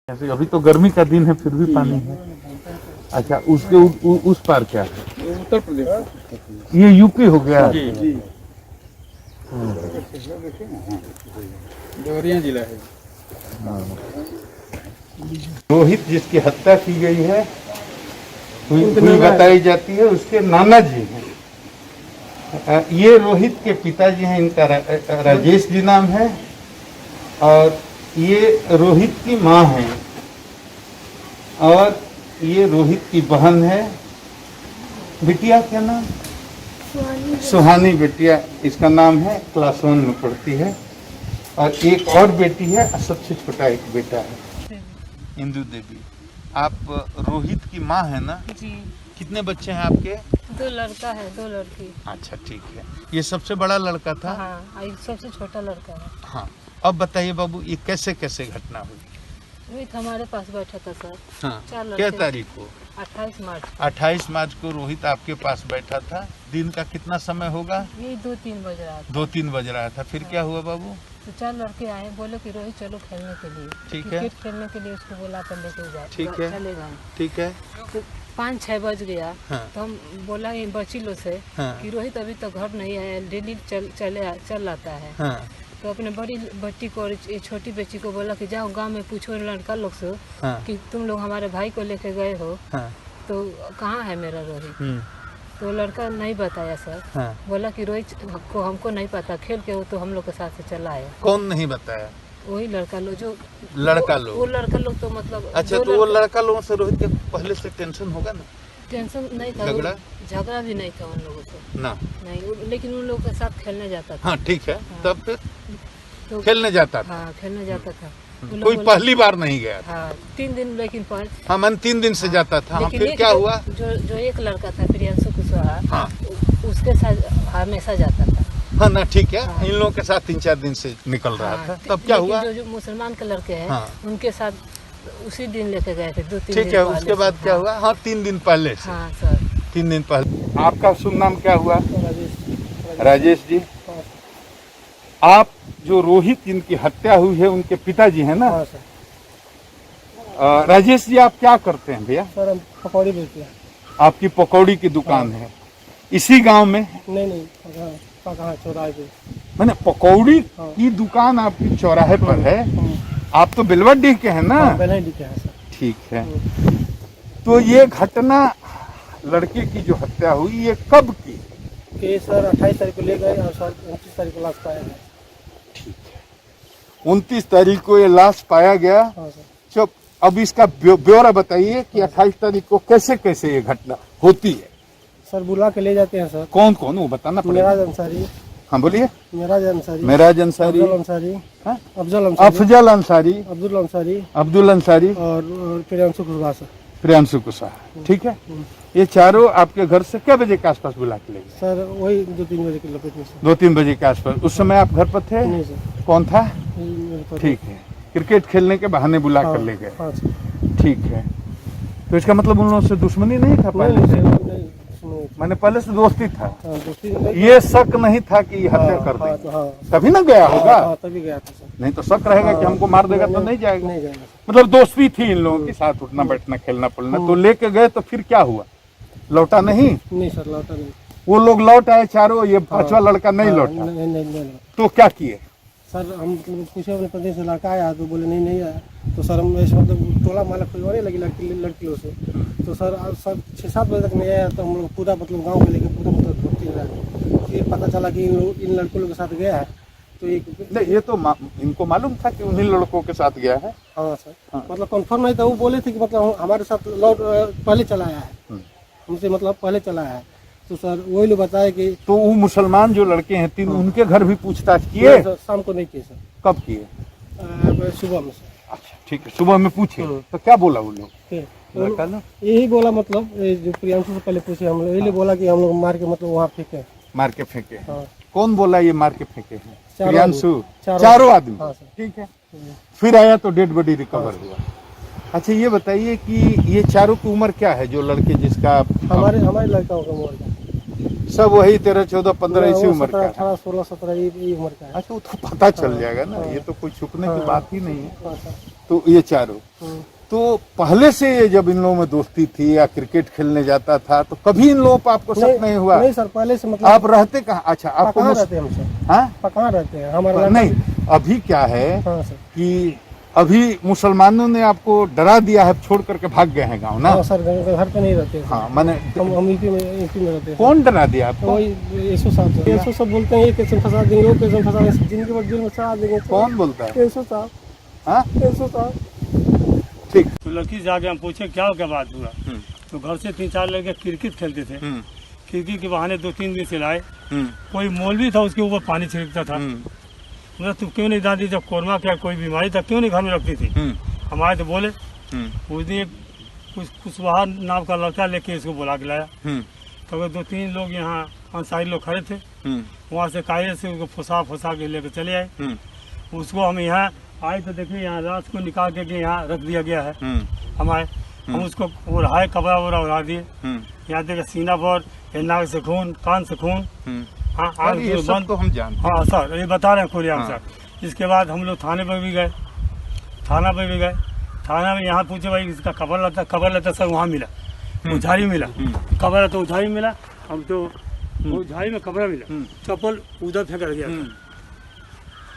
ऐसे अभी तो गर्मी का दिन है फिर भी पानी है। अच्छा उसके उस पार क्या है? उत्तर प्रदेश। ये यूपी हो गया। जी जी देवरिया जिला है। रोहित जिसकी हत्या की गई है हुई बताई जाती है, उसके नाना जी हैं। ये रोहित के पिताजी हैं, इनका राजेश जी नाम है, और ये रोहित की माँ है, और ये रोहित की बहन है। बिटिया क्या नाम? सुहानी बिटिया इसका नाम है, क्लास 1 में पढ़ती है। और एक और बेटी है, सबसे छोटा एक बेटा है, इंदु देवी। आप रोहित की माँ है ना जी। कितने बच्चे हैं आपके? 2 लड़का है 2 लड़की। अच्छा ठीक है। ये सबसे बड़ा लड़का था? हाँ, ये सबसे छोटा लड़का है। हाँ। अब बताइए बाबू, ये कैसे कैसे घटना हुई? रोहित हमारे पास बैठा था सर। हाँ। 4 लड़के। क्या तारीख को? 28 मार्च। 28 मार्च को रोहित आपके पास बैठा था। दिन का कितना समय होगा? ये 2-3 बज रहा था। 2-3 बज रहा था। फिर क्या हुआ बाबू? तो 4 लड़के आए, बोले कि रोहित चलो खेलने के लिए। ठीक है। क्रिकेट खेलने के लिए उसको बोला कर लेके जाए। ठीक है। चले गए। ठीक है। तो 5-6 बज गया। हाँ। तो हम बोला ये बच्ची लोग से हाँ। कि रोहित अभी तक घर नहीं आया, डेली चल आता है। हाँ। तो अपने बड़ी बेटी को और ये छोटी बेटी को बोला कि जाओ गांव में पूछो लड़का लोग से हाँ। कि तुम लोग हमारे भाई को लेके गए हो, हाँ। तो कहाँ है मेरा रोहित? तो लड़का नहीं बताया सर। हाँ। बोला कि रोहित को हमको नहीं पता, खेल के वो तो हम लोग के साथ से चला है। कौन नहीं बताया? वही लड़का लोग जो लड़का लोग। वो लड़का लोग तो मतलब अच्छा, तो वो लड़का लोगों से रोहित के पहले से टेंशन होगा ना? टेंशन नहीं था, झगड़ा भी नहीं था उन लोगों से ना। नहीं, लेकिन उन लोगों के साथ खेलने जाता था। हाँ ठीक है। हाँ। तब फिर तो खेलने जाता था? हाँ, खेलने जाता था। वो लोग कोई बोले- पहली बार नहीं गया था? हाँ, 3 दिन लेकिन पर। हाँ, मन 3 दिन से जाता था। हाँ, लेकिन फिर एक क्या हुआ? जो एक लड़का था प्रियांशु कुशवाहा, हाँ। उसके साथ हमेशा जाता था। हाँ ना, ठीक है। हाँ। इन लोगों के साथ 3-4 दिन से निकल रहा हाँ, था। तब क्या लेकिन हुआ? जो मुसलमान के लड़के हैं, हाँ। उनके साथ उसी दिन लेके गए थे 2-3 दिन ठीक है। पहले उसके बाद से। क्या हाँ। हुआ? हाँ, 3 दिन पहले से। हाँ सर। 3 दिन पहले। आपका शुभ नाम क्या हुआ? राजेश जी। आप जो रोहित जिनकी हत्या हुई है उनके पिताजी हैं ना? हाँ सर। राजेश जी, आप क्या करते हैं भैया? सर हम पकौड़ी बेचते हैं। आपकी पकौड़ी की दुकान है इसी गांव में? नहीं कहाँ चौराहे पे। मैंने पकौड़ी हाँ। की दुकान आपकी चौराहे पर है। हाँ। आप तो बिलवड्डी के हैं ना? पहले लिखे हैं सर। ठीक है। तो ये घटना लड़के की जो हत्या हुई ये कब की? कि सर 28 तारीख को ले गए और सर 29 तारीख को लाश पाया गया। ठीक है। 29 तारीख को ये लाश पाया गया। हाँ सर। चुप। अब इसका ब्यौरा बताइए कि 28 तारीख को कैसे कैसे ये घटना होती है? सर बुला के ले जाते हैं सर। कौन कौन, वो बताना पड़ेगा। मेराज अंसारी। हाँ बोलिए। मेराज अंसारी। मेराज अंसारी। अफजल अंसारी। हाँ? अफजल अंसारी। अफजल अंसारी। अब्दुल अंसारी। अब्दुल अंसारी और प्रियांशु कुशवाहा सर। प्रियांशु कुशवाहा। ठीक है। ये चारों आपके घर से क्या बजे के आसपास बुला के ले गए? सर वही 2-3 बजे के लपेट में सर। 2-3 बजे के आसपास। उस समय आप घर पर थे? नहीं सर। कौन था? मेरे पति। ठीक है। क्रिकेट खेलने के बहाने बुला कर ले गए। हाँ सर। ठीक है। तो इसका मतलब उन लोगों से दुश्मनी नहीं था पहले से? नहीं मैंने पहले से दोस्ती था। हाँ दोस्ती नहीं। ये शक नहीं था कि ये हत्या कर हाँ, देगा? हाँ। तभी ना गया होगा। हाँ तभी गया था सर। नहीं तो शक रहेगा कि हमको मार देगा तो नहीं जाएगा। नहीं जाएगा सर। मतलब दोस्ती थी इन लोगों के साथ, उठना बैठना खेलना पड़ना। तो लेके गए तो फिर क्या हुआ? लौटा नहीं? नहीं सर लौटा नहीं। वो लोग लौट आए चारों, ये 5वां लड़का नहीं लौटा। नहीं। तो क्या किए? सर हम मतलब पूछे अपने पति से, लड़का आया? तो बोले नहीं आया। तो सर हम ऐसे मतलब टोला माला खुलवाने लगी लड़कियों से। तो सर 6-7 बजे तक नहीं आया। तो हम लोग पूरा मतलब गांव में लेके पूरा मतलब ढूंढते रहे। फिर पता चला कि इन लड़कों लोगों के साथ गया है। तो एक नहीं, ये तो इनको मालूम था कि उन्हीं लड़कों के साथ गया है। हाँ सर। हाँ। मतलब कंफर्म नहीं था। वो बोले थे कि मतलब हमारे साथ पहले चला आया है, हमसे मतलब पहले चला आया है। तो सर वही लोग बताए कि तो वो मुसलमान जो लड़के हैं 3, उनके घर भी पूछताछ किए? सर, शाम को नहीं किए सर। कब किए? सुबह में सर। अच्छा ठीक है। सुबह में पूछे तो क्या बोला वो लोग? फिर लड़का लोग यही बोला मतलब जो प्रियांशु से पहले पूछे हम लोग, यही बोला कि हम लोग मार के मतलब वहाँ फेंके। मार के फेंके? हाँ। कौन बोला ये मार के फेंके हैं? चारों प्रियांशु? आदमी। चारों आदमी? हाँ सर। ठीक है। फिर आया तो डेड बॉडी रिकवर हुआ। अच्छा ये बताइए कि ये चारों की उम्र क्या है, जो लड़के जिसका हमारे लड़का होगा उम्र का सब वही 13, 14, 15 इसी उम्र का है। 18, 16, 17 ये उम्र का है। अच्छा, वो तो पता चल जाएगा ना, हाँ। ये तो कोई छुपने की हाँ। बात ही नहीं है। हाँ सर। तो ये चारों, हम्म। तो पहले से ये जब इन लोगों में दोस्ती थी या क्रिकेट खेलने जाता था तो कभी इन लोगों पर आपको शक नहीं हुआ? नहीं सर, पहले से मतलब आप रहते कहाँ? अच्छा, आपको कहाँ रहते हैं हम सर? हाँ, कहाँ रहते हैं हमारे? नहीं, अभी क्या है हाँ सर। कि अभी मुसलमानों ने आपको डरा दिया है, छोड़ करके भाग गए हैं गाँव ना? हाँ सर, घर पे नहीं रहते हैं। हाँ, मैंने हम यूपी में रहते हैं। कौन डरा दिया आपको? वही यशु साहब, यशु सब बोलते हैं कैसे फंसा देंगे, वो कैसे फंसा देंगे, जिनके बाद जेल में चढ़ा देंगे। कौन बोलता है? यशु साहब। हाँ, यशु साहब। ठीक। तो लड़की से आके हम पूछे क्या बात हुआ, तो घर से 3-4 लड़के क्रिकेट खेलते थे, क्रिकेट के बहाने 2-3 दिन से लाए, कोई मौलवी था उसके ऊपर पानी छिड़कता था। मतलब तू क्यों नहीं दादी, जब कोरोना क्या कोई बीमारी था क्यों नहीं घर में रखती थी? हमारे तो बोले उस दिन कुछ कुशवाहा नाम का लड़का लेके इसको बुला के लाया, तो 2-3 लोग यहाँ अंसारी लोग खड़े थे, वहाँ से कायदे से उसको फंसा के लेकर चले आए। उसको हम यहाँ आए तो देखिए यहाँ रात को निकाल के यहाँ रख दिया गया है हमारे। हम उसको उड़ाए, कपड़ा वगैरह उड़ा दिए। यहाँ देखे सीना पर, नाक से खून, कान से खून। हाँ, आग ये सब तो हम जानते हैं। हाँ सर, ये बता रहे हैं खुलेआम सर। इसके बाद हम लोग थाने पर भी गए, थाना में यहाँ पूछे भाई इसका खबर लेता सर, वहाँ मिला उझारी मिला, खबर तो उझारी मिला। हम तो उझारी में खबर मिला, चप्पल उधर फेंक गया था।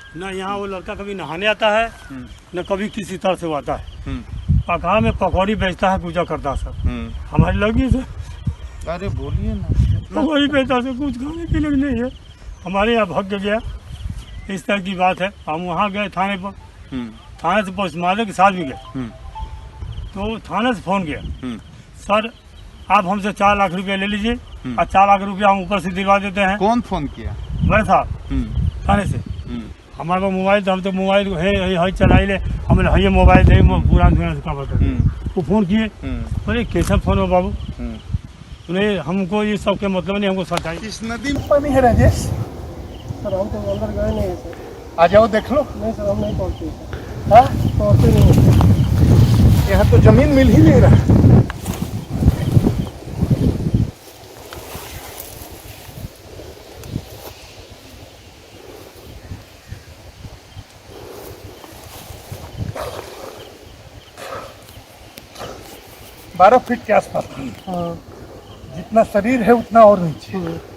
न यहाँ वो लड़का कभी नहाने आता है, न कभी किसी तरह से वो आता है। पकड़ा में पकौड़ी बेचता है, पूजा करता है सर। हमारी लड़की से अरे बोलिए ना। पकौड़ी बेचता से कुछ खाने के लिए नहीं है, हमारे यहाँ भग गया। इस तरह की बात है। हम वहाँ गए थाने पर, थाने से पोस्टमार्टम के साथ भी गए, तो थाने से फोन किया, सर आप हमसे 4 लाख रुपया ले लीजिए और 4 लाख रुपया हम ऊपर से दिलवा देते हैं। कौन फोन किया? बड़े साहब थाने से। हमारे पास मोबाइल था, हम तो मोबाइल है चलाई ले, हमने ये मोबाइल थे पूरा का बता। वो फोन किए, अरे कैसा फोन हो बाबू, नहीं हमको ये सब के मतलब नहीं, हमको सच्चाई। इस नदी में पानी है राजेश? सर हम तो अंदर गए नहीं है सर। आ जाओ देख लो। नहीं सर, हम नहीं पहुँचे। हाँ, पहुँचे नहीं। यहाँ तो जमीन मिल ही नहीं रहा। बारह फीट के आसपास। हाँ। जितना शरीर है उतना और नीचे।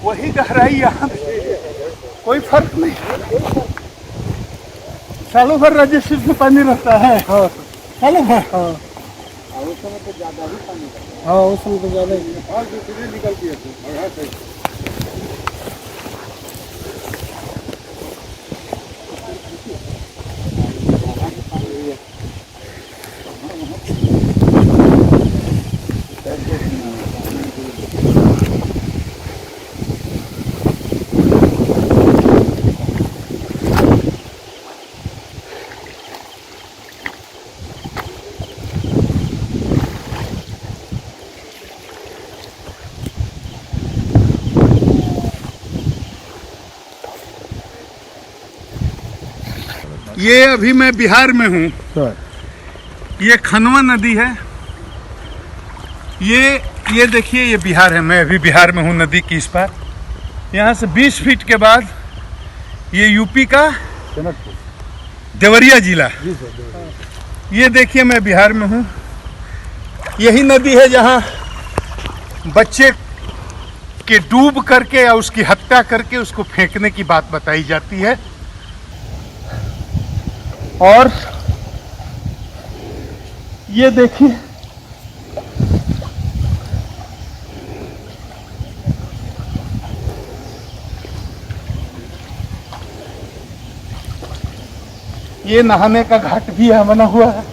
वही गहराई यहाँ पे, कोई फर्क नहीं। सालों भर राजेश में पानी रहता है। हाँ सालों भर। हाँ। उस समय तो ज़्यादा ही पानी था। हाँ, उस समय तो ज़्यादा ही। और दूसरे निकलती है। ये अभी मैं बिहार में हूँ। ये खनवा नदी है। ये देखिए, ये बिहार है। मैं अभी बिहार में हूँ, नदी की इस पार। यहाँ से 20 फीट के बाद ये यूपी का देवरिया जिला। ये देखिए, मैं बिहार में हूँ। यही नदी है जहाँ बच्चे के डूब करके या उसकी हत्या करके उसको फेंकने की बात बताई जाती है। और ये देखिए, ये नहाने का घाट भी यहाँ बना हुआ है।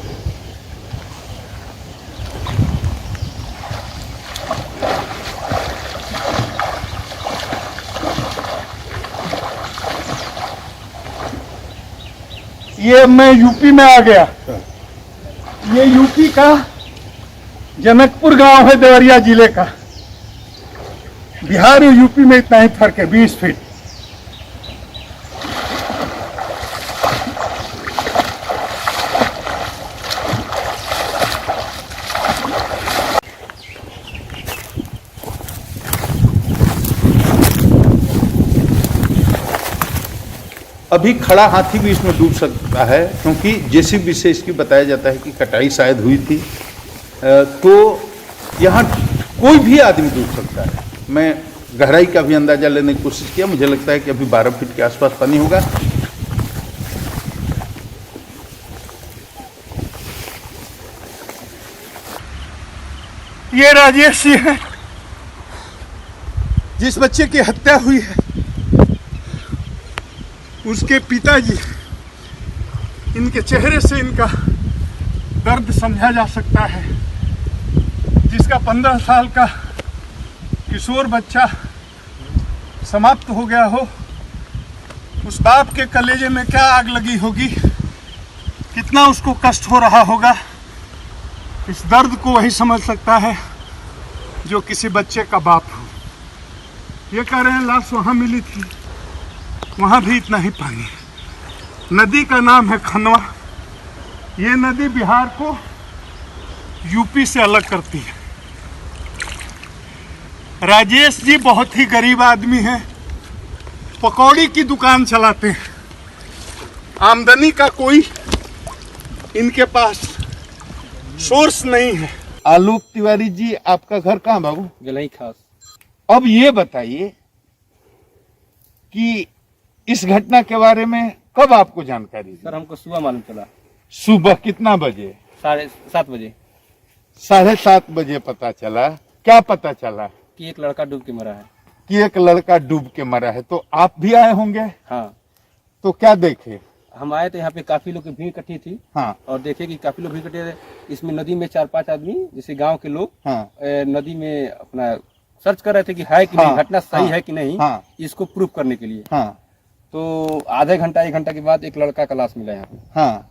ये मैं यूपी में आ गया। ये यूपी का जनकपुर गांव है, देवरिया जिले का। बिहार और यूपी में इतना ही फर्क है, 20 फीट। अभी खड़ा हाथी भी इसमें डूब सकता है, क्योंकि जेसीबी से इसकी बताया जाता है कि कटाई शायद हुई थी। तो यहाँ कोई भी आदमी डूब सकता है। मैं गहराई का भी अंदाजा लेने की कोशिश किया। मुझे लगता है कि अभी 12 फीट के आसपास पानी होगा। ये राजेश जी है, जिस बच्चे की हत्या हुई है। उसके पिताजी, इनके चेहरे से इनका दर्द समझा जा सकता है। जिसका 15 साल का किशोर बच्चा समाप्त हो गया हो, उस बाप के कलेजे में क्या आग लगी होगी, कितना उसको कष्ट हो रहा होगा। इस दर्द को वही समझ सकता है जो किसी बच्चे का बाप हो। ये कह रहे हैं लाश वहां मिली थी, वहां भी इतना ही पानी है। नदी का नाम है खनवा। ये नदी बिहार को यूपी से अलग करती है। राजेश जी बहुत ही गरीब आदमी हैं, पकौड़ी की दुकान चलाते हैं। आमदनी का कोई इनके पास सोर्स नहीं है। आलोक तिवारी जी, आपका घर कहाँ बाबू? गलई खास। अब ये बताइए कि इस घटना के बारे में कब आपको जानकारी दी? सर हमको सुबह मालूम चला। सुबह कितना बजे? 7:30 बजे। 7:30 बजे पता चला। क्या पता चला? कि एक लड़का डूब के मरा है। कि एक लड़का डूब के मरा है। तो आप भी आए होंगे? हाँ। तो क्या देखे? हम आए थे, यहाँ पे काफी लोग की भीड़ इकट्ठी थी। हाँ। और देखे कि काफी लोग भीड़ इकट्ठे थे। इसमें नदी में 4-5 आदमी, जैसे गांव के लोग, हाँ। नदी में अपना सर्च कर रहे थे कि है कि नहीं, घटना सही है कि नहीं, हाँ। इसको प्रूव करने के लिए। हाँ। तो आधे घंटा 1 घंटा के बाद एक लड़का का लाश मिला यहाँ पे। हाँ।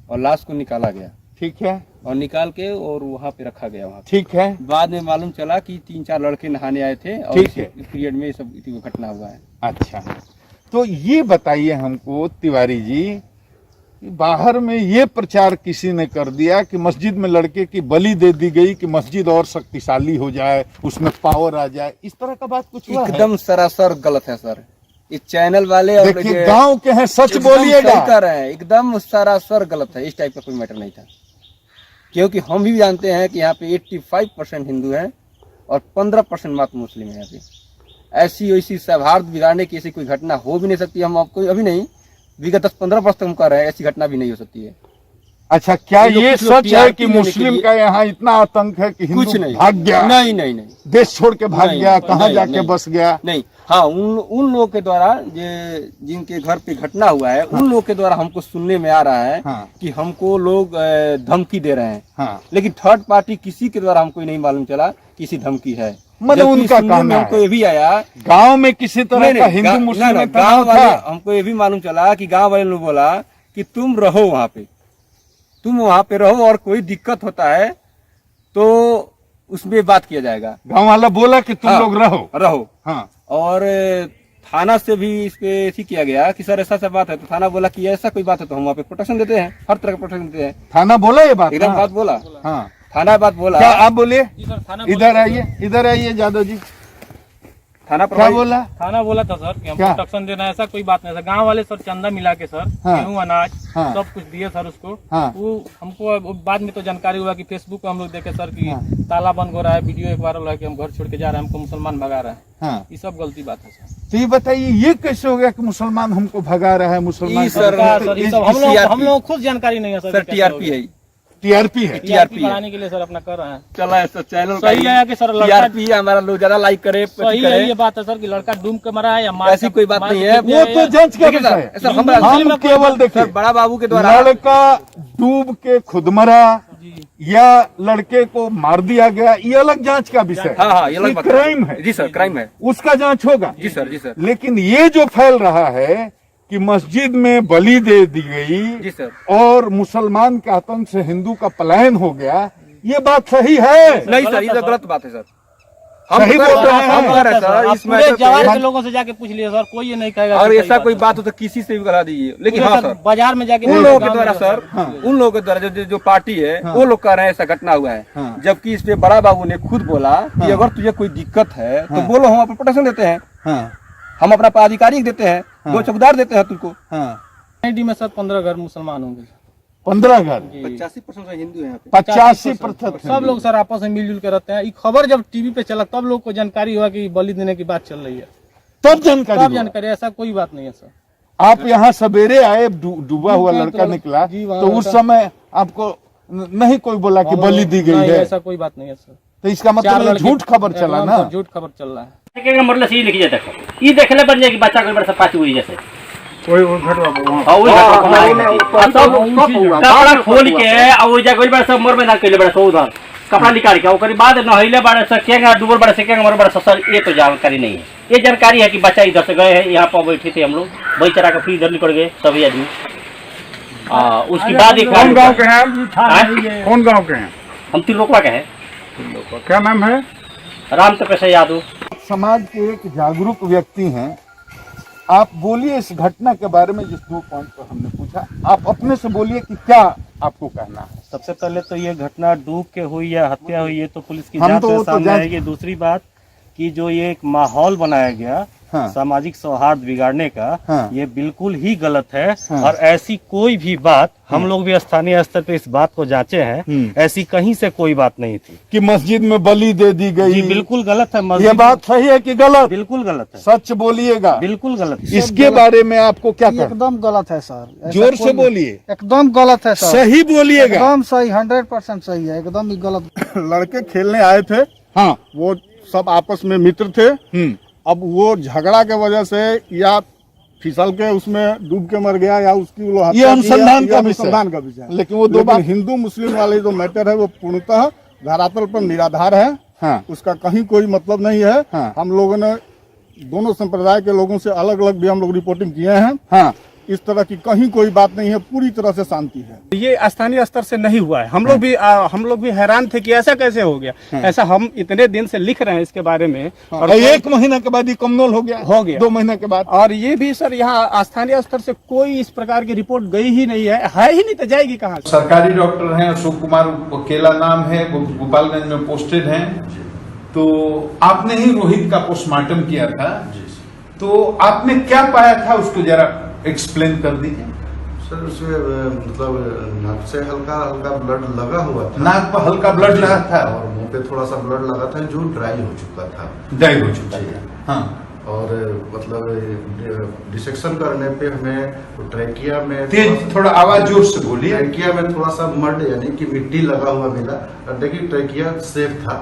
और लाश को निकाला गया। ठीक है। और निकाल के और वहाँ पे रखा गया। वहाँ ठीक है। बाद में मालूम चला कि 3-4 लड़के नहाने आए थे और ठीक है। इस पीरियड में ये सब घटना हुआ है। अच्छा, तो ये बताइए हमको तिवारी जी, बाहर में ये प्रचार किसी ने कर दिया कि मस्जिद में लड़के की बलि दे दी गई कि मस्जिद और शक्तिशाली हो जाए, उसमें पावर आ जाए, इस तरह का बात कुछ हुआ है? एकदम सरासर गलत है सर। इस चैनल वाले और देखिए, गांव के हैं, सच बोलिएगा। कर रहे हैं, एकदम सरासर गलत है। इस टाइप का कोई मैटर नहीं था, क्योंकि हम भी जानते हैं कि यहाँ पे 85% हिंदू हैं और 15% मात्र मुस्लिम है। यहाँ पे ऐसी वैसी सौहार्द बिगाड़ने की ऐसी कोई घटना हो भी नहीं सकती। हम आपको अभी नहीं, विगत 10-15 वर्ष तक हम कह रहे हैं ऐसी घटना भी नहीं हो सकती है। अच्छा, क्या ये सच है कि मुस्लिम का यहाँ इतना आतंक है कि कुछ हिंदू नहीं भाग गया? नहीं नहीं नहीं, देश छोड़ के भाग नहीं, गया, कहाँ नहीं, जाके नहीं, बस गया? नहीं। हाँ, उन लोगों के द्वारा जिनके घर पे घटना हुआ है, हाँ। उन लोगों के द्वारा हमको सुनने में आ रहा है। हाँ। कि हमको लोग धमकी दे रहे हैं। हाँ। लेकिन थर्ड पार्टी किसी के द्वारा हमको नहीं मालूम चला किसी धमकी है। मतलब जबकि उनका सुनने में कहना हमको है ये भी आया, गांव में किसी तरह का हिंदू गाँव मुस्लिम में वाले था। हमको ये भी मालूम चला कि गाँव वाले ने बोला कि तुम रहो वहाँ पे, तुम वहाँ पे रहो और कोई दिक्कत होता है तो उसमें बात किया जाएगा। गांव वाला बोला कि तुम हाँ, लोग रहो। रहो। हाँ। और थाना से भी इस पे ठीक किया गया कि सर ऐसा बात है, तो थाना बोला कि ऐसा कोई बात है तो हम वहाँ पे प्रोटेक्शन देते हैं, हर तरह का प्रोटेक्शन देते हैं। थाना बोला ये बात? एकदम बात बोला, हाँ थाना बात बोला। क्या आप बोलिए? इधर आइए जादव जी। थाना क्या बोला? थाना बोला था सर कि हम क्या? प्रोटेक्शन देना है, ऐसा कोई बात नहीं सर। गांव वाले सर चंदा मिला के सर गेहूं अनाज सब कुछ दिए सर उसको। वो हमको बाद में तो जानकारी हुआ कि फेसबुक पे हम लोग देखे सर कि ताला बंद हो रहा है, वीडियो एक बार हो रहा है कि हम घर छोड़ के जा रहे हैं, हमको मुसलमान भगा रहे हैं। ये सब गलती बात है सर। तो ये बताइए ये कैसे हो गया कि मुसलमान हमको भगा रहा है? मुसलमान हम लोग खुद जानकारी नहीं है सर। टीआरपी है, टीआरपी है, टीआरपी बढ़ाने के लिए सर अपना कर रहे हैं। चला ऐसा चैनल सही है कि सर टीआरपी है हमारा, लोग ज्यादा लाइक करे। सही है ये बात है सर कि लड़का डूब के मरा है या मार, ऐसी कोई बात नहीं है, वो तो जांच का विषय है। ऐसा हम केवल देखिए बड़ा बाबू के द्वारा लड़का डूब के खुद मरा या लड़के को मार दिया गया, ये अलग जांच का विषय है। हाँ, ये अलग क्राइम है। जी सर, क्राइम है, उसका जांच होगा। जी सर, जी सर। लेकिन ये जो फैल रहा है कि मस्जिद में बलि दे दी गई, जी सर, और मुसलमान के आतंक से हिंदू का पलायन हो गया, ये बात सही है? नहीं सर, ये तो गलत बात है सर। सही बोल रहे हैं सर। इसमें जवान के लोगों से जाके पूछ लिए सर, कोई ये नहीं कहेगा। और ऐसा कोई बात हो तो किसी से भी करा दीजिए। लेकिन हाँ सर, बाजार में जाके उन लोगों के द्वारा सर, उन लोगों के द्वारा जो पार्टी है वो लोग कह रहे हैं ऐसा घटना हुआ है, जबकि इस पे बड़ा बाबू ने खुद बोला कि अगर तुझे कोई दिक्कत है तो बोलो, हम आपको प्रोटेक्शन देते हैं, हम अपना पदाधिकारी देते हैं, 2 चौकीदार देते हैं तुमको। आईडी में सर 15 घर मुसलमान होंगे, 15 घर, 85% हिंदू है, 85% सब लोग सर आपस में मिलजुल के रहते हैं। ये खबर जब टीवी पे चला तब लोग को जानकारी हुआ कि बलि देने की बात चल रही है, तब जानकारी। ऐसा कोई बात नहीं है सर। आप यहाँ सवेरे आए, डूबा हुआ लड़का निकला, तो उस समय आपको नहीं कोई बोला कि बलि दी गई है? ऐसा कोई बात नहीं है सर। तो इसका मतलब झूठ खबर चला ना? झूठ खबर चल रहा है। मतलब सही लिखी जाता है, ये देखले बन जाए कि बच्चा कोई बड़ा पाँच हुई जैसे कपड़ा खोल के और जगह सब मोर मैदान कैले बड़ा उधर कपड़ा निकाल के ओकर बाद नहैले बड़े से केंगा डूबल बड़े से केंगा मर बड़े सर, ये तो जानकारी नहीं है। ये जानकारी है कि बच्चा इधर से गए हैं, यहाँ पर बैठे थे हम लोग, वही चरा के फिर इधर निकल गए सभी आदमी। उसके बाद कौन गांव के हैं? कौन गांव के हैं? हम त्रिलोकवा के हैं। क्या नाम है? राम तपेश यादव। समाज के एक जागरूक व्यक्ति हैं, आप बोलिए इस घटना के बारे में जिस 2 पॉइंट पर हमने पूछा, आप अपने से बोलिए कि क्या आपको कहना है। सबसे पहले तो ये घटना डूब के हुई या हत्या हुई, ये तो पुलिस की जांच में सामने आएगी। दूसरी बात कि जो ये एक माहौल बनाया गया सामाजिक सौहार्द बिगाड़ने का, ये बिल्कुल ही गलत है। और ऐसी कोई भी बात, हम लोग भी स्थानीय स्तर पे इस बात को जांचे हैं, ऐसी कहीं से कोई बात नहीं थी कि मस्जिद में बलि दे दी गई। जी बिल्कुल गलत है। ये बात सही है कि गलत? बिल्कुल गलत है। सच बोलिएगा। बिल्कुल गलत। इसके बारे में आपको क्या कहना? एकदम गलत है सर, जोर से बोलिए। एकदम गलत है सर, सही बोलिएगा। एकदम सही, 100% सही है, एकदम ही गलत। लड़के खेलने आए थे, हाँ, वो सब आपस में मित्र थे। अब वो झगड़ा के वजह से या फिसल के उसमें डूब के मर गया या उसकी ये अनुसंधान का विषय है। लेकिन वो 2 बात, हिंदू मुस्लिम वाले जो मैटर है वो पूर्णतः धरातल पर निराधार है। हाँ, उसका कहीं कोई मतलब नहीं है। हाँ, हम लोगों ने दोनों संप्रदाय के लोगों से अलग अलग भी हम लोग रिपोर्टिंग किए हैं। हाँ, इस तरह की कहीं कोई बात नहीं है, पूरी तरह से शांति है। ये स्थानीय स्तर से नहीं हुआ है। हम लोग भी हैरान थे कि ऐसा कैसे हो गया। ऐसा हम इतने दिन से लिख रहे हैं इसके बारे में, और 1 महीना के बाद ये कमनोल हो गया 2 महीने के बाद। और ये भी सर यहाँ स्थानीय स्तर से कोई इस प्रकार की रिपोर्ट गई ही नहीं है ही नहीं तो जाएगी कहाँ से। सरकारी डॉक्टर हैं, अशोक कुमार केला नाम है, वो गोपालगंज में पोस्टेड हैं। तो आपने ही रोहित का पोस्टमार्टम किया था, तो आपने क्या पाया था उसको जरा एक्सप्लेन कर दीजिए। सर उसमें मतलब नाक से हल्का हल्का ब्लड लगा हुआ था, नाक पर हल्का ब्लड लगा था और मुंह पे थोड़ा सा ब्लड लगा था जो ड्राई हो चुका था। ड्राई हो चुका था, हाँ। और मतलब डिसेक्शन करने पे हमें ट्रैकिया में थोड़ा आवाज जोर से बोलिए। ट्रैकिया में थोड़ा सा मड यानी कि मिट्टी लगा हुआ मिला, देखिए ट्रैकिया सेफ था।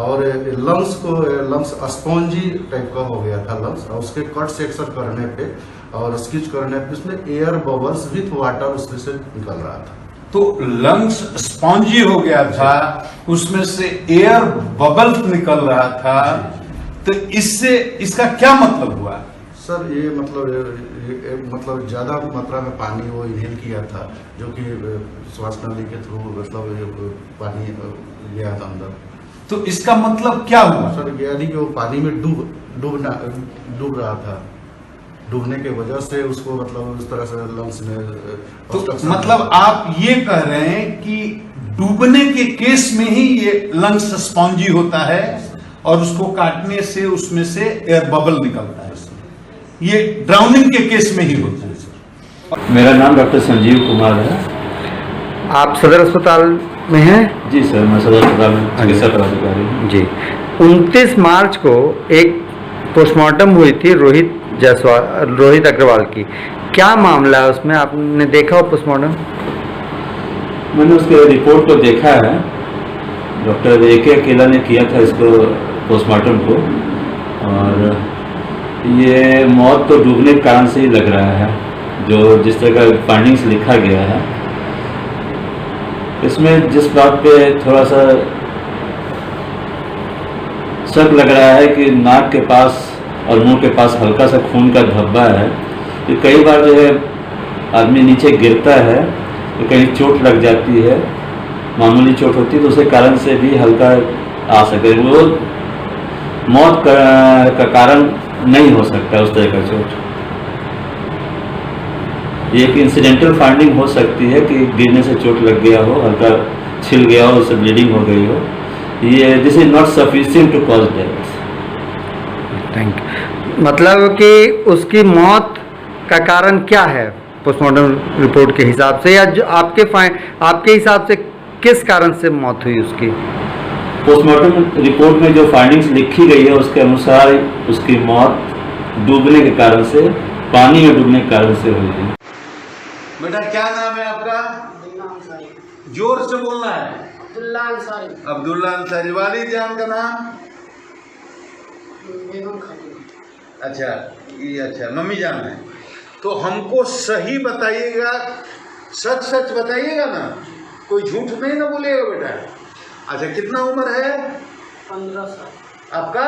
और लंग्स स्पॉन्जी टाइप का हो गया था लंग्स, और उसके कट सेक्शन करने पे और स्किच करने पे उसमें एयर बबल्स विथ वाटर उसमें से निकल रहा था। तो लंग्स स्पॉन्जी हो गया था, उसमें से एयर बबल्स निकल रहा था, तो इससे इसका क्या मतलब हुआ? सर ये मतलब ज्यादा मात्रा में पानी वो इनहेल किया था, जो कि श्वास नली के थ्रू मतलब पानी गया था अंदर। तो इसका मतलब क्या हुआ? सर यानी कि वो पानी में डूब रहा था, डूबने के वजह से उसको मतलब उस तरह से लंग्स में तो मतलब आप ये कह रहे हैं कि डूबने के केस में ही ये लंग्स स्पॉन्जी होता है और उसको काटने से उसमें से एयर बबल निकलता है, ये ड्राउनिंग के केस में ही होता है। मेरा नाम डॉक्टर संजीव कुमार है। आप सदर अस्पताल में हैं? जी सर, मैं सदर अस्पताल में चिकित्सा पदाधिकारी हूँ। जी, 29 मार्च को एक पोस्टमार्टम हुई थी रोहित अग्रवाल की, क्या मामला है उसमें? आपने देखा हो पोस्टमार्टम? मैंने उसके रिपोर्ट को देखा है। डॉक्टर AK अकेला ने किया था इसको पोस्टमार्टम को, और ये मौत तो डूबने के कारण से ही लग रहा है, जो जिस तरह का फाइंडिंग्स लिखा गया है। इसमें जिस बात पे थोड़ा सा शक लग रहा है कि नाक के पास और मुंह के पास हल्का सा खून का धब्बा है, तो कई बार जो है आदमी नीचे गिरता है तो कहीं चोट लग जाती है, मामूली चोट होती है, तो उसके कारण से भी हल्का आ सके, वो मौत का कारण नहीं हो सकता उस तरह का चोट। ये एक इंसिडेंटल फाइंडिंग हो सकती है कि गिरने से चोट लग गया हो, हल्का छिल गया हो, उससे ब्लीडिंग हो गई हो। ये this is not sufficient to cause death. Thank you. मतलब कि उसकी मौत का कारण क्या है पोस्टमार्टम रिपोर्ट के हिसाब से, या जो आपके हिसाब से किस कारण से मौत हुई उसकी? पोस्टमार्टम रिपोर्ट में जो फाइंडिंग्स लिखी गई है उसके अनुसार उसकी मौत डूबने के कारण से, पानी में डूबने के कारण से हुई है। बेटा क्या नाम है आपका? जोर से बोलना है। अब्दुल्ला अंसारी। अब्दुल्ला अंसारी। वालिद जान का नाम? बेगम खातून। अच्छा, ये अच्छा मम्मी जान है। तो हमको सही बताइएगा, सच सच बताइएगा ना, कोई झूठ नहीं ना बोलिएगा बेटा। अच्छा, कितना उम्र है? 15 साल। आपका?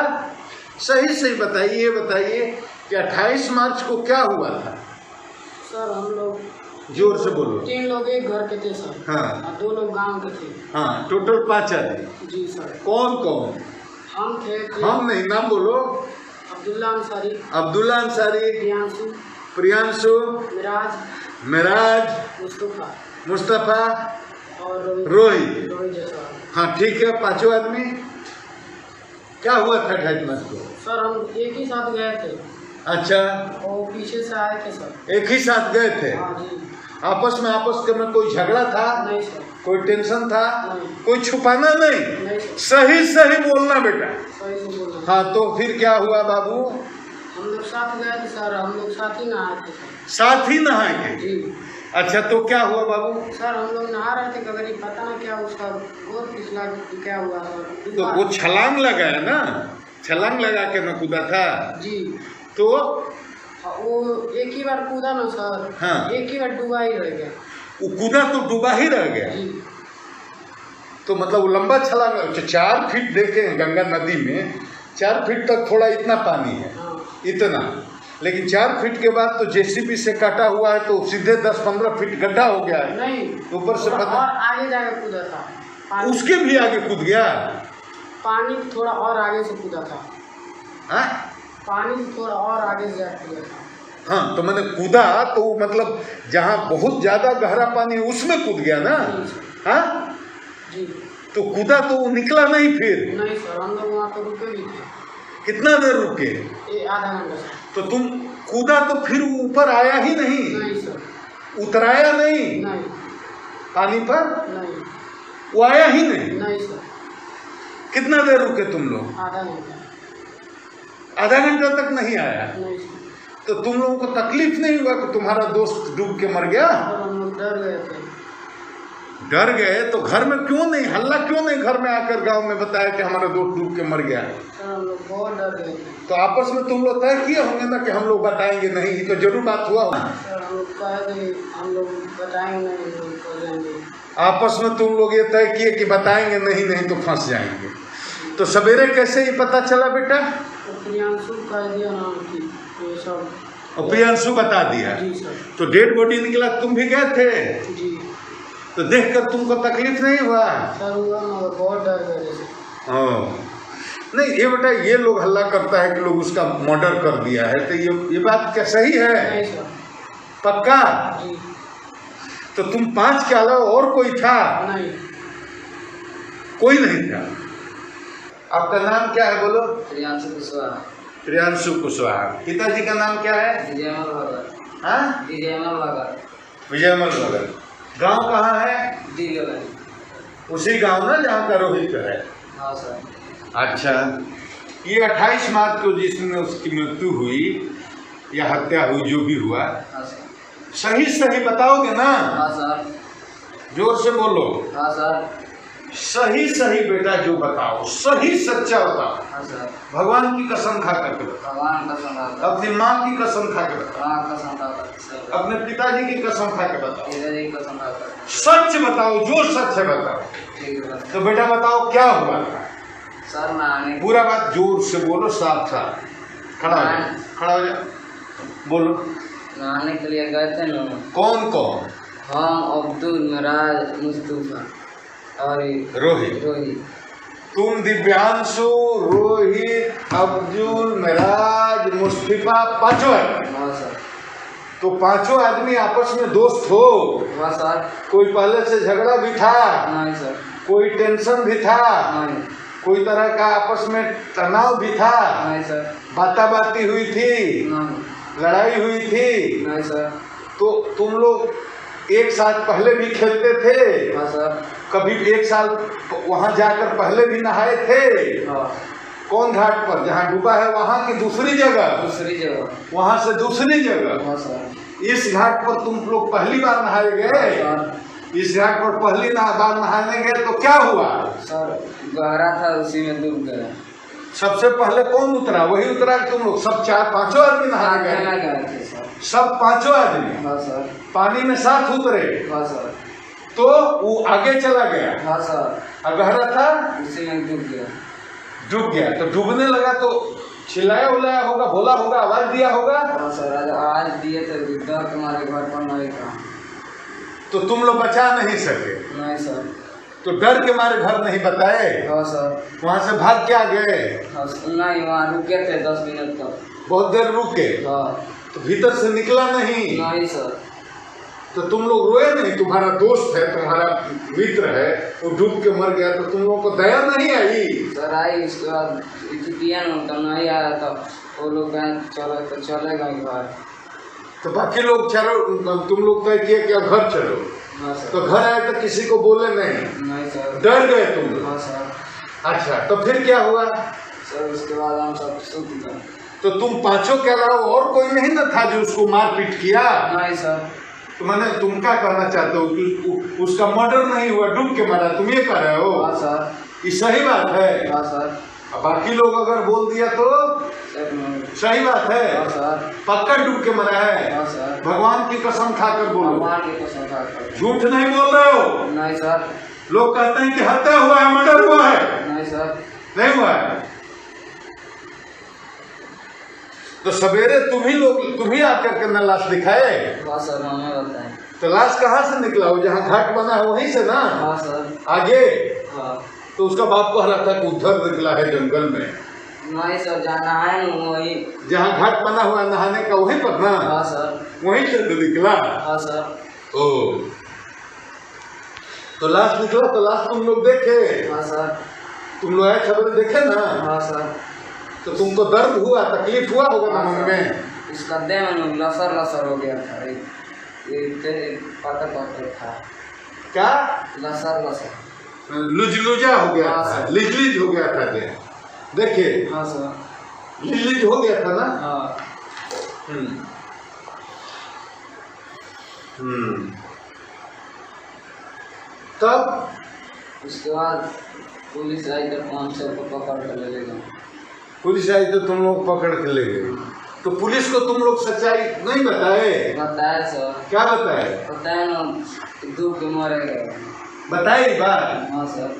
सही सही बताइए कि 28 मार्च को क्या हुआ था? सर हम लोग, जोर से बोलो। 3 लोग एक घर के थे सर। हाँ। और 2 लोग गांव के थे। हाँ, टोटल 5 आदमी। जी सर। कौन कौन? हम थे। हम नहीं, नाम बोलो। अब्दुल्ला अंसारी। अब्दुल्ला अंसारी। प्रियांशु। मिराज। मुस्तफा और रोहित। हाँ ठीक है, 5 आदमी। क्या हुआ था 28 मार्च को? सर हम एक ही साथ गए थे। अच्छा, और पीछे से आए थे सर। एक ही साथ गए थे? हाँ जी। आपस में कोई झगड़ा था? नहीं सर। कोई टेंशन था? नहीं। कोई छुपाना नहीं? नहीं सर। सही बोलना बेटा। सही से बोलना। हाँ, तो फिर क्या हुआ बाबू? हम लोग साथ गए थे सर, हम लोग साथ ही नहाए थे। साथ ही नहाए थे? जी। अच्छा, तो क्या हुआ बाबू? सर हम लोग नहा रहे थे, कभी पता ना क्या उसका गोर पिछला क्या हुआ सर। तो वो छलांग लगा है ना, छलांग लगा के न कूदा था? जी। तो वो एक ही बार कूदा ना सर। हाँ। एक ही बार डूबा ही रह गया। वो कूदा तो डूबा ही रह गया? जी। तो मतलब वो लंबा छलांग, 4 फीट देखे गंगा नदी में 4 फीट तक थोड़ा इतना पानी है। हाँ। इतना, लेकिन 4 फीट के बाद तो JCB से काटा हुआ है, तो सीधे 10-15 फीट गड्ढा हो गया है। नहीं, ऊपर से और पता आगे जाके कूदा था। उसके भी आगे कूद गया? पानी थोड़ा और आगे से कूदा था। हाँ? पानी थोड़ा और आगे से जाके कूदा था। हाँ, तो मैंने कूदा तो मतलब जहाँ बहुत ज्यादा गहरा पानी उसमें कूद गया ना? हाँ जी। तो कूदा तो वो निकला नहीं फिर? नहीं सर, हम लोग वहाँ पे रुके भी थे। कितना देर रुके? आधा घंटा सर। तो तुम कूदा तो फिर ऊपर आया ही नहीं? नहीं सर। उतराया नहीं? नहीं। पानी पर? नहीं। वो आया ही नहीं? नहीं सर। कितना देर रुके तुम लोग? आधा घंटा। आधा घंटा तक नहीं आया? नहीं सर। तो तुम लोगों को तकलीफ नहीं हुआ कि तुम्हारा दोस्त डूब के मर गया? और हम लोग डर गए थे। डर गए तो घर में क्यों नहीं, हल्ला क्यों नहीं घर में आकर गांव में बताया कि हमारा दोस्त डूब के मर गया? सर हम लोग बहुत डर गए थे। तो आपस में तुम लोग तय किए होंगे ना कि हम लोग बताएंगे नहीं, ये तो जरूर बात हुआ होगा। सर हम लोग कहे थे हम लोग बताएंगे नहीं, हम लोग फंस जाएंगे। आपस में तुम लोग ये तय किए कि बताएंगे नहीं तो फंस जाएंगे। तो सवेरे कैसे ये पता चला बेटा? प्रियांशु कह दिया नाम की ये सब। और प्रियांशु बता दिया? जी सर। तो डेड बॉडी निकला, तुम भी गए थे? जी। तो देखकर तुमको तकलीफ नहीं हुआ? सर हुआ, मगर बहुत डर गए थे। हाँ नहीं ये बेटा ये लोग हल्ला करता है कि लोग उसका मर्डर कर दिया है, तो ये बात क्या सही है? पक्का? तो तुम 5 के अलावा और कोई था? नहीं, कोई नहीं था। आपका नाम क्या है बोलो? प्रियांशु कुशवाहा। प्रियांशु कुशवाहा। पिताजी का नाम क्या है? विजयमल भगत। हाँ? विजयमल भगत। विजयमल भगत। गांव कहाँ है? दीगल। उसी गांव ना जहाँ का रोहित है? हाँ सर। अच्छा, ये 28 मार्च को जिस दिन उसकी मृत्यु हुई या हत्या हुई जो भी हुआ, हाँ सर। सही बताओगे ना? हाँ सर। जोर से बोलो। हाँ सर। सही बेटा जो बताओ, सही सच्चा बताओ। हाँ सर। भगवान की कसम खा करके बताओ। भगवान कसम खा कर। अपनी माँ की कसम खा के बताओ। हाँ कसम खा कर। अपने पिताजी की कसम खा के बताओ। पिताजी की कसम खा कर। सच बताओ, जो सच है बताओ। ठीक है तो बेटा बताओ क्या हुआ था? सर नहाने। पूरा बात जोर से बोलो, साफ साफ। खड़ा हो जा, बोलो। नहाने के लिए गए थे ना। कौन कौन? हम, अब्दुल, मिराज, मुस्तफा और रोहित। तुम दिव्यांशु, रोहित, अब्दुल, मिराज, मुस्तफा, 5 आदमी। हाँ सर। तो 5 आदमी आपस में दोस्त हो? हाँ सर। कोई पहले से झगड़ा भी था? नहीं सर। कोई टेंशन भी था? नहीं। कोई तरह का आपस में तनाव भी था? नहीं सर। बाती हुई थी? नहीं। लड़ाई हुई थी? नहीं सर। तो तुम लोग एक साथ पहले भी खेलते थे? हाँ सर। कभी एक साल वहां जाकर पहले भी नहाए थे? हाँ। कौन घाट पर? जहाँ डूबा है वहाँ की दूसरी जगह? दूसरी जगह। वहाँ से दूसरी जगह? हाँ सर। इस घाट पर तुम लोग पहली बार नहाए गए? हाँ, इस घाट पर पहली बार नहाने गए तो क्या हुआ? सर गहरा था, उसी में डूब गए। सबसे पहले कौन उतरा? वही उतरा कि तुम लोग सब 4-5 आदमी नहाने गए? सब 5 आदमी? हाँ सर। पानी में साथ उतरे? हाँ सर। तो वो आगे चला गया? हाँ सर। और गहरा था? उसी में डूब गया। डूब गया तो डूबने लगा तो चिल्लाया उलाया होगा, बोला होगा, आवाज दिया होगा? हाँ सर, आवाज दिए थे, डर तुम्हारे घर पर नहीं था। तो तुम लोग बचा नहीं सके? नहीं सर। तो डर के मारे घर नहीं बताए? हाँ सर। वहाँ से भाग क्या गए? हाँ, नहीं वहाँ रुके थे 10 मिनट तक। बहुत देर रुके? हाँ। तो भीतर से निकला नहीं? नहीं सर। तो तुम लोग रोए नहीं? तुम्हारा दोस्त है, तुम्हारा मित्र है, वो डूब के मर गया, तो तुम लोगों को दया नहीं आई? सर आई, उसके बाद पिया तो नहीं आया था, वो लोग चले गए घर। तो बाकी लोग चलो, तुम लोग तय किए कि घर चलो? हाँ सर। तो घर आए तो किसी को बोले नहीं? नहीं सर। डर गए तुम लोग? हाँ सर। अच्छा, तो फिर क्या हुआ? सर उसके बाद हम सब सूख गए। तो तुम 5 के अलावा और कोई नहीं ना था जो उसको मारपीट किया? नहीं सर। तो मैंने तुम क्या कहना चाहते हो कि उसका मर्डर नहीं हुआ, डूब के मारा, तुम ये कह रहे हो? हाँ सर। ये सही बात है? हाँ सर। बाकी लोग अगर बोल दिया तो सही बात है? हाँ सर। पक्का डूब के मरा है? हाँ सर। भगवान की कसम खाकर बोलो। भगवान की कसम खाकर। झूठ नहीं बोल रहे हो? नहीं सर। लोग कहते हैं कि हत्या हुआ है, मर्डर हुआ है। नहीं सर। नहीं हुआ है? तो सवेरे तुम ही आकर के न लाश दिखाए? हाँ सर, हमें बताएं। तो लाश कहाँ से निकला? हो जहाँ घाट बना है वहीं से ना? हाँ सर। आगे? हाँ। तो उसका बाप कह रहा था कि उधर निकला है जंगल में। नहीं सर, जाना है वही जहाँ घाट बना हुआ नहाने का वहीं पर ना? हाँ सर। वहीं से निकला? हाँ सर। ओ, तो लाश निकला तो लाश तुम लोग देखे? हाँ सर। तुम लोग आए खबर देखे ना? हाँ सर। तो तुमको दर्द हुआ, तकलीफ हुआ होगा ना मन में? इसका देह में लसर हो गया था, पत्थर था। क्या? लसर लुजलुजा हो गया हाँ था, सर। लिजलिज हो गया था देह। देखे? हाँ सर। लिजलिज हो गया था ना? हाँ। तब उसके बाद पुलिस आई तो हम सबको पकड़ कर ले गए। पुलिस आई तो तुम लोग पकड़ के ले गए? तो पुलिस को तुम लोग सच्चाई नहीं बताए? बताया सर। क्या बताए? बताया ना, डूब के मारे गए। बताई बात? हाँ सर।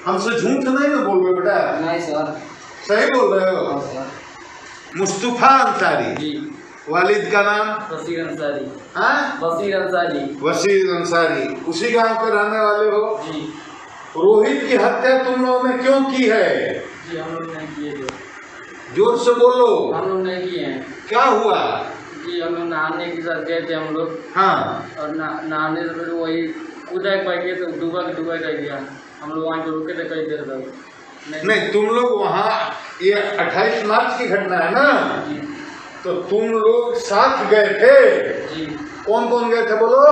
हमसे झूठ नहीं ना बोल रहे बेटा? नहीं सर। सही बोल रहे हो? हाँ सर। मुस्तफा अंसारी जी। वालिद का नाम? बशीर अंसारी। हाँ? बशीर अंसारी। बशीर अंसारी। उसी गांव के रहने वाले हो? जी। रोहित की हत्या तुम लोगों ने क्यों की है? जी हम लोग नहीं किए। जोर से बोलो। हम लोग नहीं किए हैं। क्या हुआ? जी हम लोग नहाने के साथ गए थे हम लोग। हाँ। और नहाने से फिर वही कूदा पाएंगे तो डूबा रह गया। हम लोग वहाँ पे रुके थे कई देर तक। नहीं तुम लोग वहाँ, ये 28 मार्च की घटना है ना? तो तुम लोग साथ गए थे? जी। कौन कौन गए थे बोलो?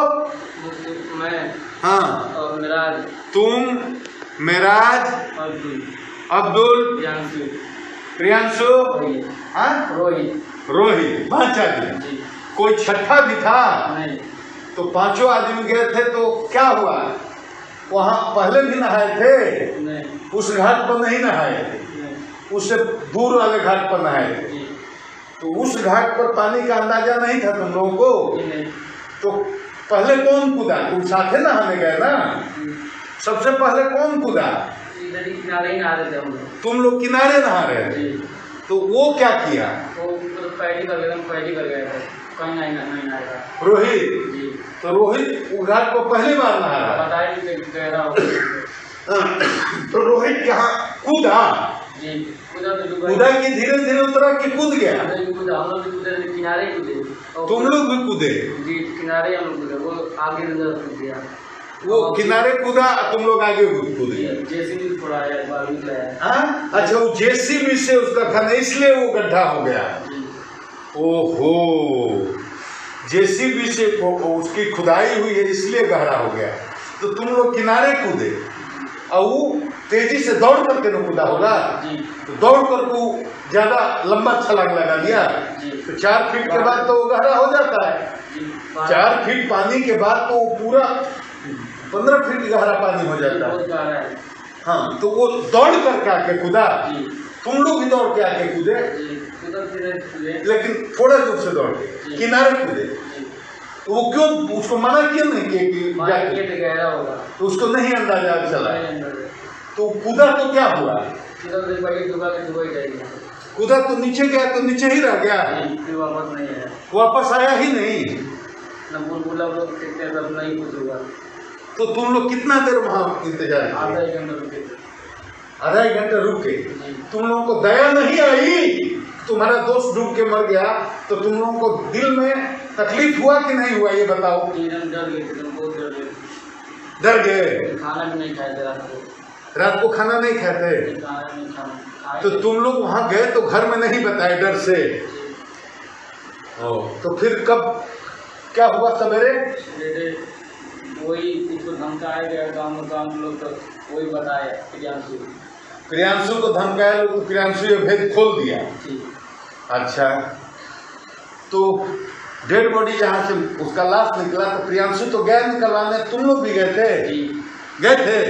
मैं। हाँ। और मेराज। तुम, मेराज, अब्दुल, प्रियांशु, हाँ? रोहित 5 आदमी। कोई छठा भी था? नहीं। तो 5 आदमी गए थे तो क्या हुआ? वहाँ पहले भी नहाए थे? नहीं। उस घाट पर नहीं नहाए थे? उससे दूर वाले घाट पर नहाए थे? तो उस घाट पर पानी का अंदाजा नहीं था तुम लोगों को? नहीं। तो पहले कौन कूदा? तुम साथे नहाने गए ना? सबसे पहले कौन कूदा? इधर ही किनारे ही नहा रहे थे हम लोग। तुम लोग किनारे नहा रहे थे? तो वो क्या किया? वो पैडी कर गए थे, कहीं नहीं नहाया। रोहित? जी। तो रोहित उस घाट को पहली बार नहा रहा है? बताइए गहरा हो। तो रोहित यहाँ कूदा? जी कूदा कूदा कि धीरे धीरे उतरा कि कूद गया? कूदा, हम लोग भी कूदे, किनारे कूदे। तुम लोग भी कूदे? जी किनारे हम लोग कूदे, वो आगे नजर कूद गया। वो किनारे कूदा, तुम लोग आगे कूद गए? जेसीबी थोड़ा हाँ? अच्छा, वो जेसीबी से उसका खाना, इसलिए वो गड्ढा हो गया। ओहो, जेसीबी से उसकी खुदाई हुई है इसलिए गहरा हो गया। तो तुम लोग किनारे कूदे और वो तेजी से दौड़ करके न कूदा होगा? तो दौड़ कर वो ज्यादा लंबा छलांग लगा दिया। तो 4 फीट के बाद तो वो गहरा हो जाता है। 4 फीट पानी के बाद तो पूरा 15 फीट गहरा पानी हो जाता है। हाँ, तो वो दौड़ करके आके कूदा? तुम लोग भी दौड़ के आके कूदे? लेकिन थोड़ा दूर से दौड़ के किनारे कूदे? तो वो क्यों, उसको मना क्यों नहीं किया? गहरा होगा तो उसको नहीं अंदाजा चला? तो कूदा तो क्या हुआ? कूदा तो नीचे गया, तो नीचे ही रह गया, फिर वापस नहीं आया। वापस आया ही नहीं? नहीं कुछ हुआ। तो तुम लोग कितना देर वहाँ इंतजार किया? आधा एक घंटा रुके। तुम लोगों को दया नहीं आई? तुम्हारा दोस्त डूब के मर गया तो तुम लोगों को दिल में तकलीफ हुआ कि नहीं हुआ, ये बताओ। डर गए? खाना भी नहीं खाए थे रात को खाना नहीं खाते? तो तुम लोग वहाँ गए तो घर में नहीं बताए डर से? तो फिर कब क्या हुआ? सवेरे वही इसको धमकाया गया गाँव लोग, तो वही बताया प्रियांशु को धमकाया लोग, तो प्रियांशु ये भेद खोल दिया। अच्छा, तो डेड बॉडी जहाँ से उसका लाश निकला तो प्रियांशु तो गया निकलवाने, तुम लोग भी गए थे? गए थे?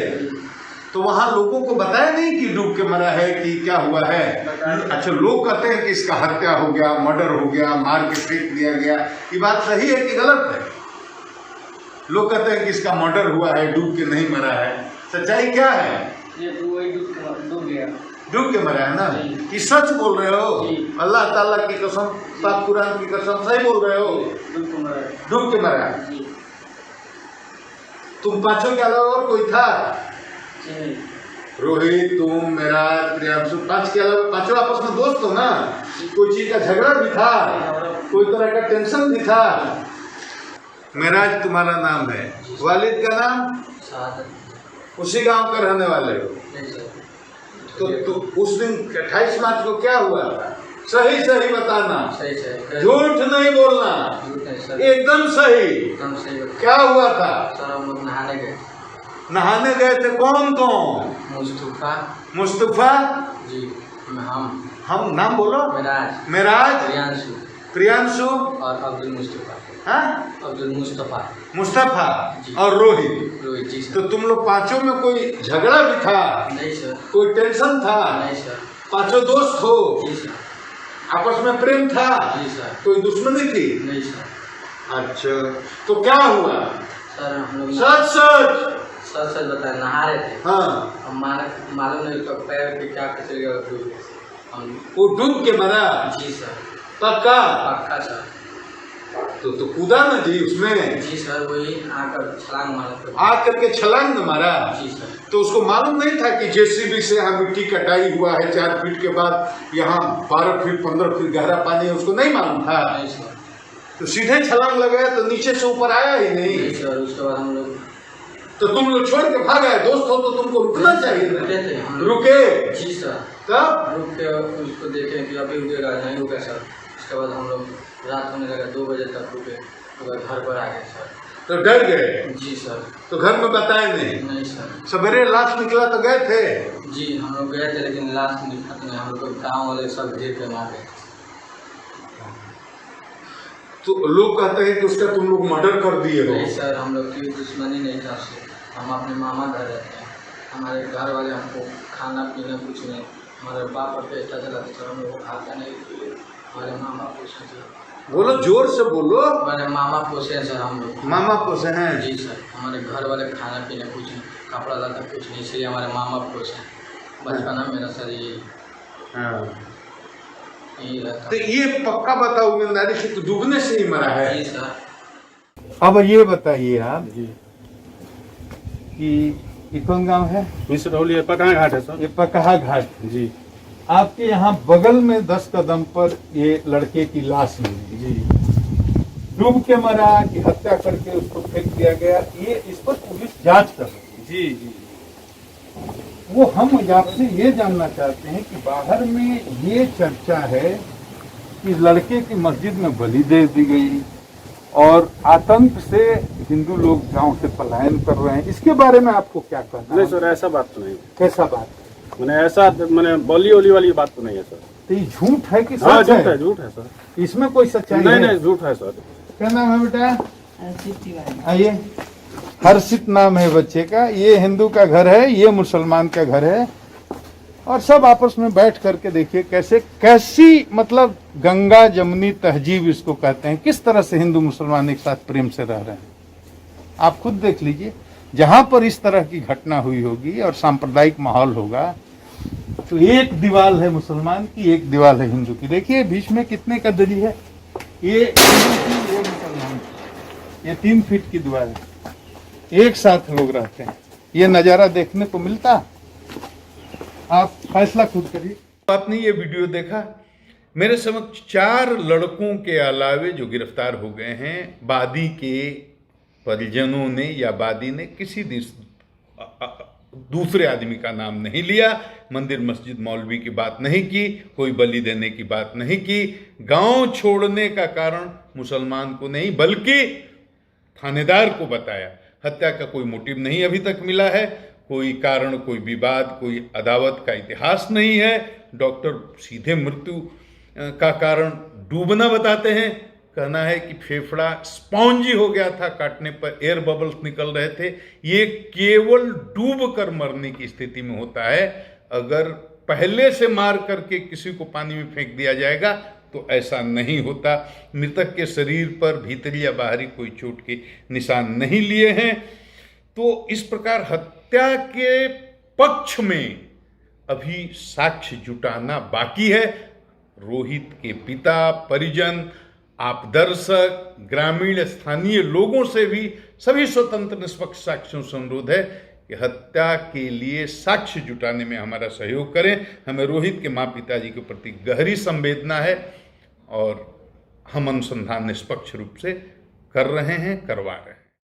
तो वहाँ लोगों को बताया नहीं कि डूब के मरा है कि क्या हुआ है? अच्छा, लोग कहते हैं कि इसका हत्या हो गया, मर्डर हो गया, मार के फेंक दिया गया, ये बात सही है कि गलत है? लोग कहते हैं कि इसका मर्डर हुआ है, डूब के नहीं मरा है। सच्चाई क्या है? ये डूब गया। डूब के मरा है ना? कि सच बोल रहे हो? अल्लाह ताला की कसम, पाक कुरान की कसम, सही बोल रहे हो? डूब के मरा। तुम 5 के अलावा और कोई था? रोहित, तुम, मेरा, प्रियांशु, 5 के अलावा 5 आपस में दोस्त हो ना? कोई चीज का झगड़ा भी था? कोई तरह का टेंशन भी था? मेराज तुम्हारा नाम है, वालिद का नाम? उसी गांव का रहने वाले हो? तो उस दिन 28 मार्च को क्या हुआ? सही सही बताना, झूठ नहीं बोलना, एकदम सही। क्या हुआ था? सर हम लोग नहाने गए थे। कौन कौन? मुस्तफा जी, हम नाम बोलो। मेराज, प्रियांशु और अब्दुल मुस्तफा। हाँ? अब्दुल मुस्तफा और रोहित। जी सर। तो तुम लोग 5 में कोई झगड़ा भी था? नहीं सर। कोई टेंशन था? नहीं सर। 5 दोस्त हो? जी सर। आपस में प्रेम था? जी सर। कोई दुश्मनी थी? नहीं सर। अच्छा, तो क्या हुआ? सर हम लोग सच सच बताए, नहा रहे थे। हाँ। हम मालूम नहीं तो पैर पे क्या चल गया, हम वो डूब के मरा? जी सर। पक्का? पक्का सर। तो कूदा ना जी उसमें? जी सर, वही आकर छलांग मारा। आकर के छलांग न मारा? जी सर। तो उसको मालूम नहीं था कि जेसीबी से यहाँ मिट्टी कटाई हुआ है, 4 फीट के बाद यहाँ 12 फीट 15 फीट गहरा पानी है, उसको नहीं मालूम था? नहीं सर। तो सीधे छलांग लगाया तो नीचे से ऊपर आया ही नहीं सर। उसके बाद हम लोग, तो तुम लोग छोड़ के भाग आए? दोस्त हो तो तुमको रुकना चाहिए था। रुके? जी सर। तब रुक के उसको देखे कि अभी रुकेगा, नहीं रुका सर। उसके बाद हम लोग रात होने लगा, 2 बजे तक रुके, तो घर पर आ गए सर। तो डर गए? जी सर। तो घर में बताए नहीं? नहीं सर। सवेरे लाश निकला तो गए थे? जी हम लोग गए थे, लेकिन लाश निकला नहीं। हम लोग गाँव वाले सब घेर के मार गए। तो लोग कहते हैं कि उसका तुम लोग मर्डर कर दिए हो? नहीं सर, हम लोग की दुश्मनी नहीं था उससे। हम अपने मामा घर रहते हैं। हमारे घर वाले हमको खाना पीना कुछ नहीं, हमारे बाप और बेटा चलाते सर, हम लोग खाता नहीं। हमारे मामा पोसे थे। बोलो, जोर से बोलो। हमारे मामा पोसे हैं सर हम लोग। मामा पोसे हैं? जी सर। हमारे घर वाले खाना पीना कुछ नहीं, कपड़ा लता कुछ नहीं, इसलिए हमारे मामा पोसे हैं। बचपना मेरा सर यही तो ये पक्का बताओ ईमानदारी से, तो डूबने से ही मरा है? जी सर। अब ये बताइए आप कि ये कौन गांव है? मिसरौली पकहा घाट है सर। ये पकहा घाट जी। आपके यहाँ बगल में 10 कदम पर ये लड़के की लाश मिली जी। डूब के मरा कि हत्या करके उसको फेंक दिया गया, ये इस पर पुलिस जांच कर रही है। जी जी। वो हम आपसे ये जानना चाहते हैं कि बाहर में ये चर्चा है कि लड़के की मस्जिद में बलि दे दी गई और आतंक से हिंदू लोग गांव से पलायन कर रहे हैं, इसके बारे में आपको क्या कहना है? नहीं सर, ऐसा बात तो नहीं। कैसा बात? मैंने ऐसा बली ओली वाली बात तो नहीं है सर। तो ये झूठ है कि सच हाँ, है? झूठ है सर। इसमें कोई सच्चाई नहीं? है? नहीं, झूठ है सर। क्या नाम है बेटा? आइए। हर्षित नाम है बच्चे का। ये हिंदू का घर है, ये मुसलमान का घर है, और सब आपस में बैठ करके देखिए कैसी मतलब गंगा जमुनी तहजीब इसको कहते हैं, किस तरह से हिंदू मुसलमान एक साथ प्रेम से रह रहे हैं। आप खुद देख लीजिए, जहां पर इस तरह की घटना हुई होगी और सांप्रदायिक माहौल होगा, तो एक दीवार है मुसलमान की, एक दीवार है हिंदू की। देखिए बीच में कितने का दरी है, ये हिंदू की, ये मुसलमान की, ये 3 फीट की दीवार है, एक साथ लोग रहते हैं। ये नजारा देखने को मिलता? आप फैसला खुद करिए। आपने ये वीडियो देखा, मेरे समक्ष 4 लड़कों के अलावे जो गिरफ्तार हो गए हैं, वादी के परिजनों ने या वादी ने किसी दूसरे आदमी का नाम नहीं लिया, मंदिर मस्जिद मौलवी की बात नहीं की, कोई बलि देने की बात नहीं की, गांव छोड़ने का कारण मुसलमान को नहीं बल्कि थानेदार को बताया। हत्या का कोई मोटिव नहीं अभी तक मिला है, कोई कारण, कोई विवाद, कोई अदावत का इतिहास नहीं है। डॉक्टर सीधे मृत्यु का कारण डूबना बताते हैं। कहना है कि फेफड़ा स्पॉन्जी हो गया था, काटने पर एयर बबल्स निकल रहे थे। ये केवल डूब कर मरने की स्थिति में होता है। अगर पहले से मार करके किसी को पानी में फेंक दिया जाएगा तो ऐसा नहीं होता। मृतक के शरीर पर भीतरी या बाहरी कोई चोट के निशान नहीं लिए हैं। तो इस प्रकार हत्या के पक्ष में अभी साक्ष्य जुटाना बाकी है। रोहित के पिता, परिजन, आप दर्शक, ग्रामीण स्थानीय लोगों से भी सभी स्वतंत्र निष्पक्ष साक्ष्यों से अनुरोध है कि हत्या के लिए साक्ष्य जुटाने में हमारा सहयोग करें। हमें रोहित के माँ पिताजी के प्रति गहरी संवेदना है और हम अनुसंधान निष्पक्ष रूप से कर रहे हैं, करवा रहे हैं।